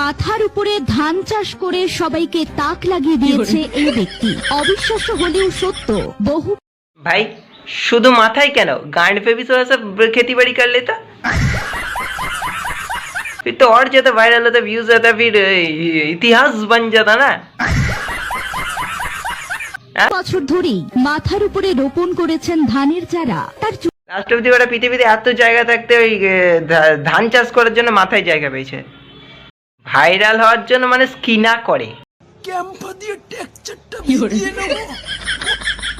মাথার উপরে ধান চাষ করে সবাইকে তাক লাগিয়ে দিয়েছে এই ব্যক্তি। অবিশ্বাস্য হলেও সত্য। বহু भाई শুধু মাথায় কেন, गांड पे भी थोड़ा सा खेती बाड़ी कर लेता, फिर तो और ज्यादा वायरल होता, व्यूज आता, फिर इतिहास बन जाता ना। বছর ধরেই মাথার উপরে রোপণ করেছেন ধানের চারা। তার রাষ্ট্রপতি ওরা পৃথিবীতে এত জায়গা থাকতে ওই ধান চাষ করার জন্য মাথায় জায়গা পেয়েছে, ভাইরাল হওয়ার জন্য মানে স্কিনা করে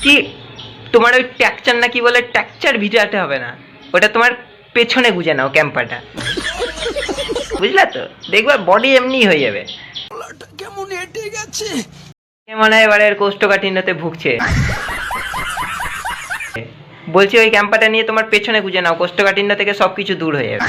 কি তোমার ওই ট্যাকচার না কি বলে, ট্যাকচার ভিজাতে হবে না, ওটা তোমার পেছনে গুজে নাও ক্যাম্পাটা, বুঝলা তো, দেখবা বডি এমনি হয়ে যাবে। কেমন হেঁটে গেছে মনে হয় এবারে কোষ্ঠকাঠিন্যতে ভুগছে, বলছি ওই ক্যাম্পাটা নিয়ে তোমার পেছনে গুজে নাও, কোষ্ঠকাঠিন্য থেকে সবকিছু দূর হয়ে যাবে।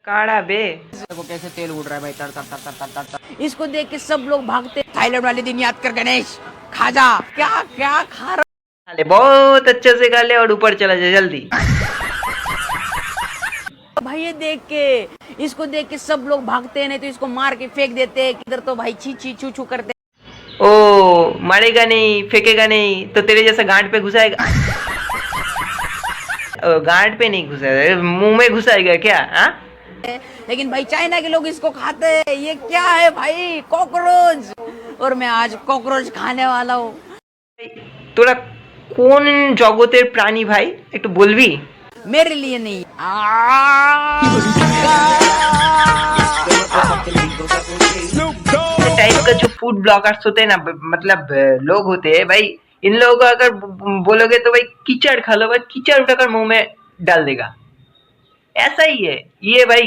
काड़ा बे देखो कैसे तेल उड़ रहा है भाई, तर तर तर तर तर तर। इसको देख के सब लोग भागते, थाईलैंड वाले दिन याद कर गणेश खा जा, क्या क्या खा रहा खाले बहुत अच्छे से खा ले और ऊपर चला जा जल्दी। भाई, ये देख के, इसको देख के सब लोग भागते हैं, नहीं तो इसको मार के फेंक देते, किधर तो भाई छी छी छू छू करते। ओ मारेगा नहीं, फेंकेगा नहीं तो तेरे जैसा गांड पे घुसाएगा, गांड पे नहीं घुसाएगा, मुंह में घुसाएगा क्या? हाँ, लेकिन भाई चाइना के लोग इसको खाते हैं, ये क्या है भाई? कॉकरोच। और मैं आज कॉकरोच खाने वाला हूँ। তোরা কোন জগতের প্রাণী ভাই, একটু বলবি? मेरे लिए नहीं। टाइप का जो फूड ब्लॉगर्स होते हैं ना, मतलब लोग होते हैं भाई, इन लोगों को अगर बोलोगे तो भाई कीचड़ खा लो, भाई कीचड़ उठाकर मुंह में डाल देगा, ऐसा ही है ये भाई।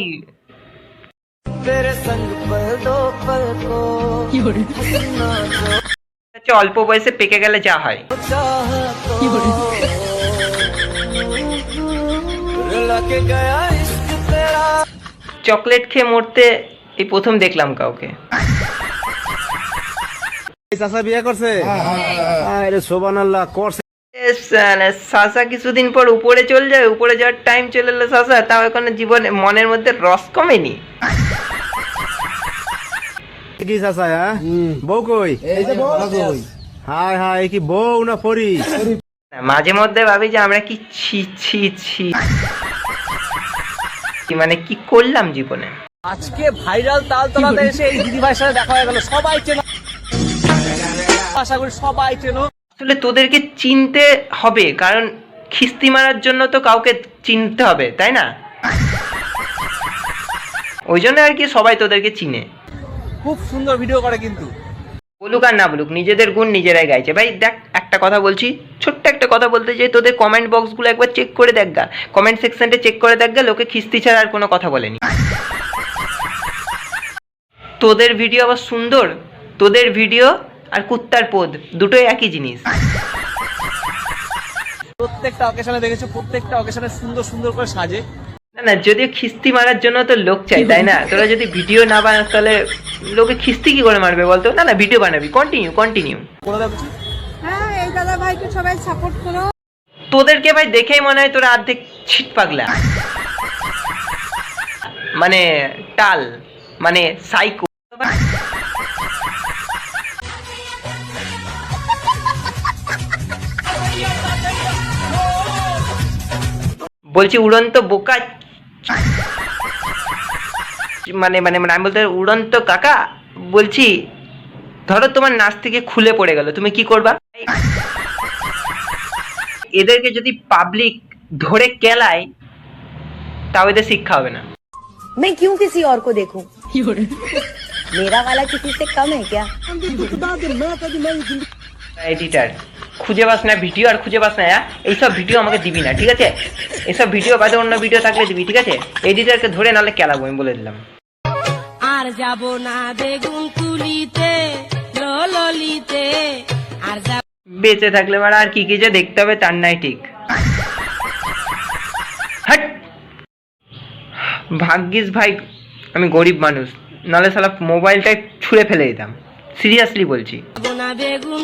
तेरे संग पर दो पल को अच्छा অল্প বয়সে পেকে গেলে যা হয়, চকলেট খেয়ে মরতে এই প্রথম দেখলাম কাউকে। চাচা বিয়ে করছে, আরে সুবহানাল্লাহ করছে। সাসা কিছুদিন পর উপরে চলে যায়, উপরে যাওয়ার টাইম চলে এলো সাসা, তাও এখন জীবনে মনের মধ্যে রস কমেনি। কি চাচা? হ্যাঁ, বউ কই? হায় হায়, কি বউ না পরি? মাঝে মধ্যে ভাবি যে আমরা কি ছি ছি ছি, মানে কি করলাম জীবনে। আজকে ভাইরাল তালতলাতে এসে এই দিদি ভাইয়ের সাথে দেখা হয়ে গেল, সবাই চেনো, আশা করি সবাই চেনো। আসলে তোদেরকে চিনতে হবে, কারণ খিস্তি মারার জন্য তো কাউকে চিনতে হবে, তাই না? ওই জন্য আর কি সবাই তোদেরকে চিনে। খুব সুন্দর ভিডিও করে, কিন্তু বলুক আর না বলুক, নিজেদের গুণ নিজেরাই গাইছে। ভাই দেখ, একটা কথা বলছি, ছোট্ট একটা কথা বলতে চাই, তোদের কমেন্ট বক্সগুলো একবার চেক করে দেখ গা, কমেন্ট সেকশনটা চেক করে দেখ গা, লোকে খিস্তি ছাড়া আর কোনো কথা বলেনি। তোদের ভিডিও আবার সুন্দর, তোদের ভিডিও আর কুত্তার পোদ দুটোই একই জিনিস। প্রত্যেকটা অকেশনে দেখেছো, প্রত্যেকটা অকেশনে সুন্দর সুন্দর করে সাজে। না না, যদিও খিস্তি মারার জন্য তো লোক চাই, তাই না? তোরা যদি ভিডিও না বানাস তাহলে লোকে খিস্তি কি করে মারবে বলতো? না না, ভিডিও বানাবি, কন্টিনিউ কন্টিনিউ। হ্যাঁ, এই দাদা ভাইকে সবাই সাপোর্ট করো। তোদেরকে ভাই দেখেই মনে হয় তোরা অর্ধেক ছিট পাগলা, মানে টাল, মানে সাইকো। বলছি উড়ন্ত বোকা, মানে মানে মানে আমি বলতে উড়ন্ত কাকা, বলছি ধরো তোমার নাচ থেকে খুলে পড়ে গেল, তুমি কি করবা? এদেরকে যদি পাবলিক ধরে কেলায় তাও এদের শিক্ষা হবে না। मैं क्यों किसी और को देखूं? मेरा वाला किसी से कम है क्या? এডিটার খুঁজে পাস না ভিডিও, আর খুঁজে পাস না এইসব ভিডিও আমাকে দিবি না, ঠিক আছে? এইসব ভিডিও বাদে অন্য ভিডিও থাকলে দিবি, ঠিক আছে? এডিটারকে ধরে নালে কেলাবো, আমি বলে দিলাম। আর যাব না বেগুন তুলিতে ললিতে, আর বেঁচে থাকলে মারা আর কি কি যে দেখতে হবে তার নাই ঠিক। হাট, ভাগ্যিস ভাই আমি গরিব মানুষ, নালে শালা মোবাইলটাই ছুঁড়ে ফেলে দিতাম, সিরিয়াসলি বলছি। বেগুন